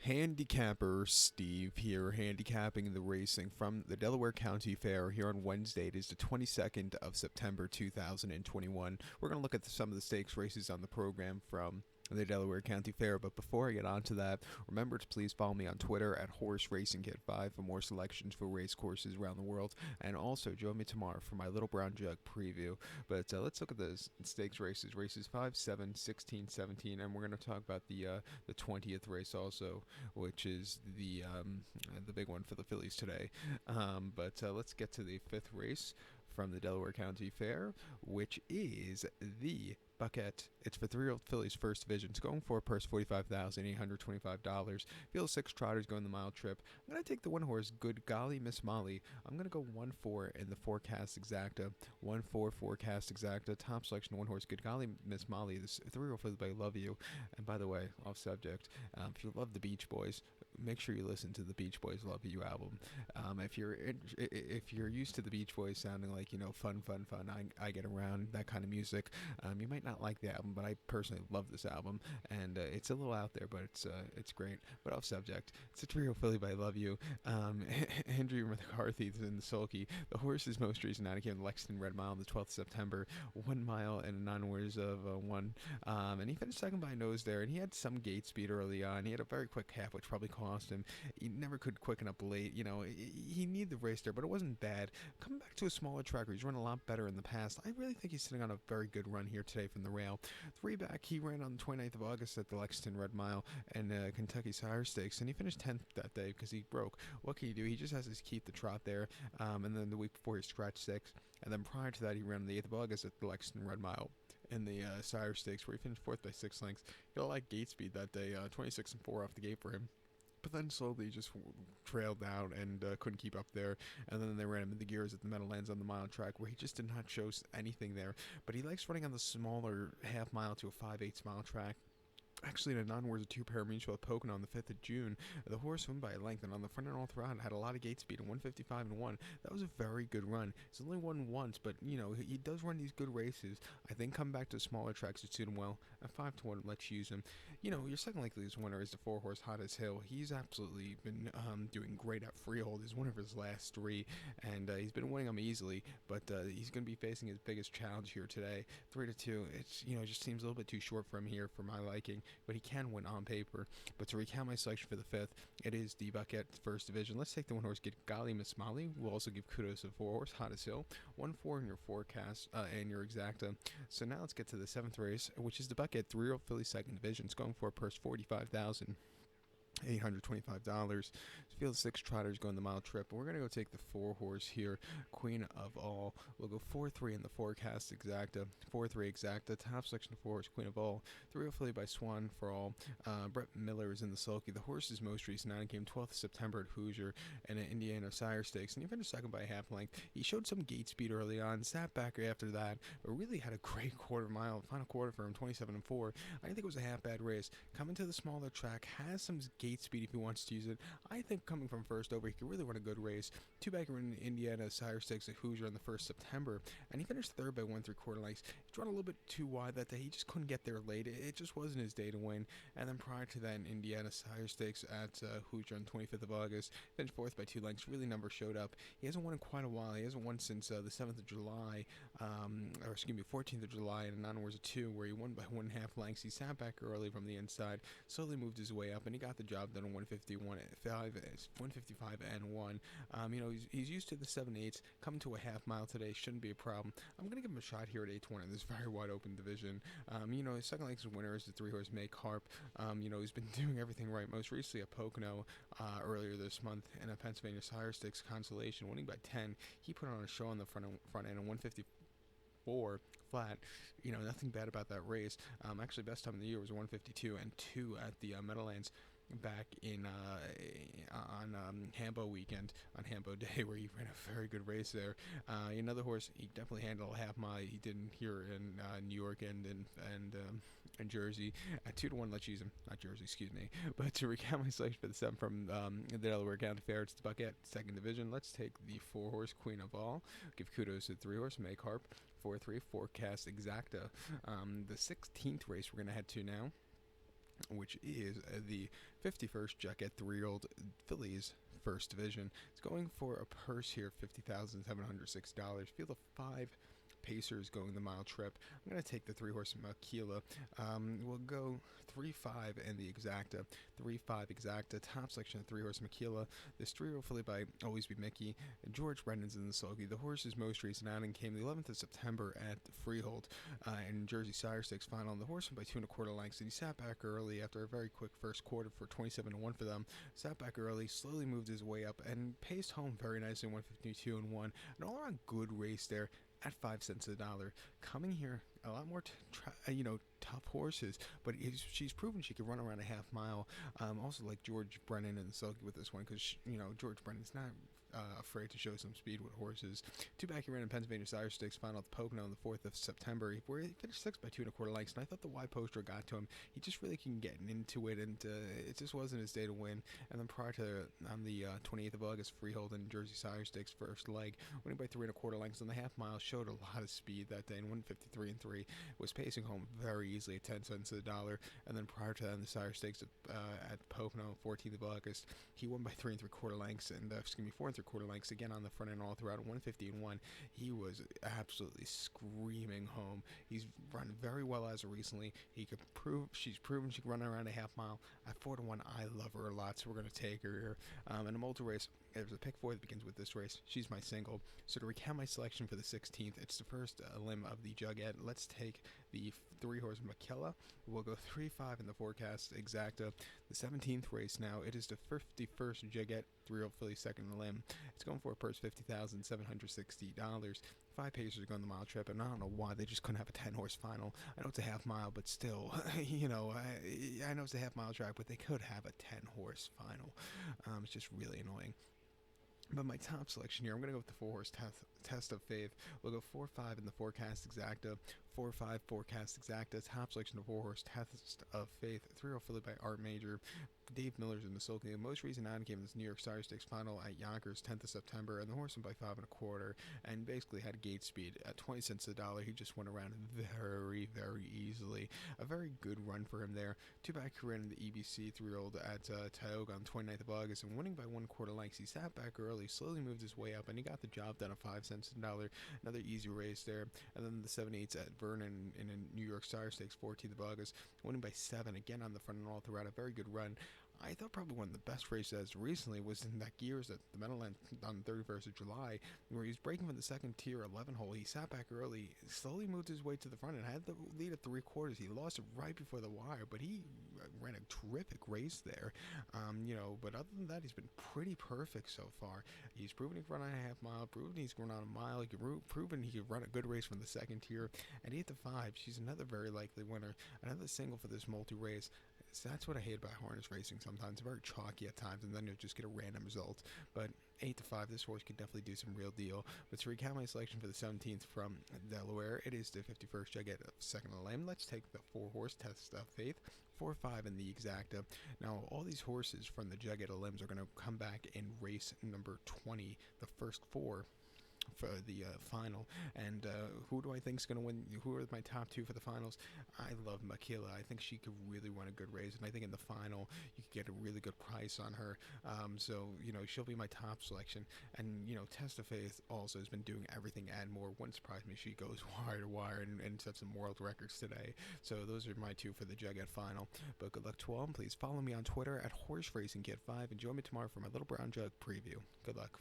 Handicapper Steve here, handicapping the racing from the Delaware County Fair here on Wednesday. It is the 22nd of September 2021. We're going to look at some of the stakes races on the program from the Delaware County Fair. But before I get on to that, remember to please follow me on Twitter at Horse Racing Kid 5 for more selections for race courses around the world. And also join me tomorrow for my Little Brown Jug preview. But let's look at the stakes races. Races 5, 7, 16, 17. And we're going to talk about the 20th race also, which is the big one for the fillies today. But let's get to the fifth race from the Delaware County Fair, which is the Buckette. It's for 3-year-old fillies first division. It's going for a purse $45,825. Field 6 trotters going the mile trip. I'm going to take the one horse, Good Golly Miss Molly. I'm going to go 1-4 in the forecast exacta. 1-4 forecast exacta. Top selection, one horse, Good Golly Miss Molly. This 3-year-old filly by Love You. And by the way, off subject, if you love the Beach Boys, make sure you listen to the Beach Boys Love You album. If you're used to the Beach Boys sounding like, fun, I get around, that kind of music, you might not like the album, but I personally love this album, and it's a little out there, but it's great. But off subject, it's a trio filly by Love You. Andrew McCarthy is in the sulky. The horse is most recent out of Lexington Red Mile on the 12th of September, 1 mile and 9 hours of 1, and he finished second by nose there, and he had some gate speed early on. He had a very quick half, which probably cost him. He never could quicken up late. He needed the race there, but it wasn't bad. Coming back to a smaller track where he's run a lot better in the past, I really think he's sitting on a very good run here today from the rail. 3 back, he ran on the 29th of August at the Lexington Red Mile and Kentucky Sire Stakes, and he finished 10th that day because he broke. What can you do? He just has to keep the trot there, and then the week before he scratched 6, and then prior to that he ran on the 8th of August at the Lexington Red Mile in the Sire Stakes, where he finished 4th by 6 lengths. He got a lot of gate speed that day, 26-4 off the gate for him. But then slowly just trailed down and couldn't keep up there. And then they ran him in the gears at the Meadowlands on the mile track, where he just did not show anything there. But he likes running on the smaller half mile to a 5/8 mile track. Actually, in a non-wars of 2-pair mutual at Pocono on the 5th of June, the horse won by a length, and on the front and all throughout had a lot of gate speed, and 155-1. That was a very good run. He's only won once, but he does run these good races. I think coming back to smaller tracks would suit him well. At 5-1, let's use him. Your second likeliest winner is the 4-horse Hot as Hill. He's absolutely been doing great at Freehold. He's one of his last 3, and he's been winning them easily. But he's going to be facing his biggest challenge here today. 3-2. It's just seems a little bit too short for him here for my liking, but he can win on paper. But to recount my selection for the 5th, it is the Buckette first division. Let's take the one horse, Get Golly Miss Molly. We'll also give kudos to the 4-horse Hot as Hill. 1-4 in your forecast and your exacta. So now let's get to the 7th race, which is the Buckette 3-year-old filly second division. It's going for a purse $45,825. Field 6 trotters going the mile trip. We're going to go take the 4-horse here, Queen of All. We'll go 4-3 in the forecast exacta. 4-3 exacta. Top selection of 4-horse, Queen of All. 3-year-old filly by Swan for All. Brett Miller is in the sulky. The horse's most recent outing came 12th of September at Hoosier and at Indiana Sire Stakes, and he finished second by a half length. He showed some gate speed early on, sat back after that, but really had a great quarter mile. Final quarter for him, 27-4. I think it was a half bad race. Coming to the smaller track, has some gate speed if he wants to use it. I think coming from first over, he could really run a good race. 2-back in Indiana Sire Stakes at Hoosier on the 1st September, and he finished 3rd by 1 3/4 lengths. He's run a little bit too wide that day. He just couldn't get there late. It just wasn't his day to win. And then prior to that, in Indiana Sire Stakes at Hoosier on 25th of August, finished 4th by 2 lengths. Really never showed up. He hasn't won in quite a while. He hasn't won since the 7th of July, 14th of July in a non-wars of 2, where he won by 1.5 lengths. He sat back early from the inside, slowly moved his way up, and he got the job done on 155 and 1. He's used to the 7/8. Coming to a half mile today shouldn't be a problem. I'm going to give him a shot here at 8-1 in this very wide open division. His second likes winner is the 3-horse Make Harp. He's been doing everything right. Most recently at Pocono earlier this month, and a Pennsylvania Sire Stakes Consolation, winning by 10. He put on a show on the front end on 154 flat. Nothing bad about that race. Actually, best time of the year was 152 and 2 at the Meadowlands back in on Hambo weekend, on Hambo Day, where he ran a very good race there. Another horse, he definitely handled a half mile. He didn't here in New York and Jersey. At 2-1, let's use him. Not Jersey, excuse me. But to recount my selection for the 7 from the Delaware County Fair, it's the Buckette second division. Let's take the 4-horse Queen of All. Give kudos to the 3-horse Make Harp. 4-3 forecast exacta. The 16th race we're going to head to now which is the 51st Jugette 3-year-old fillies first division. It's going for a purse here of $50,706. Field of 5 Pacers going the mile trip. I'm going to take the 3-horse Makila. We'll go 3-5 and the exacta. 3-5 exacta. Top selection of 3-horse Makila. This 3-year-old filly by Always Be Mickey. George Brennan's in the sulky. The horse's most recent outing came the 11th of September at Freehold in Jersey Sire Stakes final. And the horse went by 2 1/4 lengths. And he sat back early after a very quick first quarter for 27-1 for them. Sat back early, slowly moved his way up, and paced home very nicely. 152-1. An all-around good race there at 5 cents a dollar. Coming here, a lot more tough horses, but she's proven she can run around a half mile. Also like George Brennan and the sulky with this one, because George Brennan's not afraid to show some speed with horses. Two back he ran in Pennsylvania Sire Stakes final at the Pocono on the 4th of September, where he finished 6 by 2 1/4 lengths, and I thought the wide poster got to him. He just really couldn't get into it, and it just wasn't his day to win. And then prior to, on the 28th of August, Freehold and Jersey Sire Stakes first leg, winning by 3 1/4 lengths on the half mile, showed a lot of speed that day, and 153-3, was pacing home very easily at 10 cents a dollar. And then prior to that, in the Sire Stakes at Pocono, 14th of August, he won by 3 3/4 lengths, and 4 3/4 lengths again on the front end all throughout. 150-1, he was absolutely screaming home. He's run very well as of recently. She's proven she can run around a half mile. At 4-1, I love her a lot, so we're going to take her here. In a multi race, there's a pick 4 that begins with this race. She's my single. So to recount my selection for the 16th, it's the first limb of the Jugette. Let's take the 3-horse Makila. We'll go 3-5 in the forecast exacta. The 17th race now. It is the 51st Jugette 3-year-old filly second limb. It's going for a purse $50,760. 5 Pacers are going the mile trip, and I don't know why they just couldn't have a 10-horse final. I know it's a half mile, but still, I know it's a half mile track, but they could have a 10-horse final. It's just really annoying. But my top selection here, I'm going to go with the 4-horse Test of Faith. We'll go 4-5 in the forecast exacta. 4-5 forecast exacta. Top selection of 4-horse Test of Faith. 3-year-old filly by Art Major. Dave Miller's in the sulky. The most recent outing came in this New York Sire Stakes final at Yonkers, 10th of September, and the horse went by 5 1/4, and basically had a gate speed at 20 cents a dollar. He just went around very, very easily. A very good run for him there. Two back he ran in the EBC 3-year-old at Tioga on 29th of August, and winning by 1/4 lengths. He sat back early, slowly moved his way up, and he got the job done at 5 cents a dollar. Another easy race there. And then the 7/8s at Vernon in a New York Sire Stakes, 14th of August, winning by 7, again on the front and all throughout. A very good run. I thought probably one of the best races recently was in that Gears at the Meadowlands on the 31st of July, where he was breaking from the second tier 11 hole. He sat back early, slowly moved his way to the front, and had the lead at 3/4. He lost it right before the wire, but he ran a terrific race there. But other than that, he's been pretty perfect so far. He's proven he can run on a half mile, proven he's run on a mile, proven he could run a good race from the second tier. At 8-5, she's another very likely winner. Another single for this multi-race. So that's what I hate about harness racing sometimes. It's very chalky at times, and then you'll just get a random result. But 8-5, this horse could definitely do some real deal. But to recount my selection for the 17th from Delaware, it is the 51st Jugette second limb. Let's take the 4-horse Test of Faith. 4-5 in the exacta. Now, all these horses from the Jugette limbs are going to come back in race number 20, the first 4 for the final. And who do I think is going to win? Who are my top 2 for the finals? I love Makila. I think she could really run a good race, and I think in the final you could get a really good price on her. So she'll be my top selection. And Test of Faith also has been doing everything and more. Wouldn't surprise me if she goes wire to wire and sets some world records today. So those are my 2 for the Jugette final. But good luck to all, and please follow me on Twitter at HorseRacingKid5, and join me tomorrow for my Little Brown Jug preview. Good luck.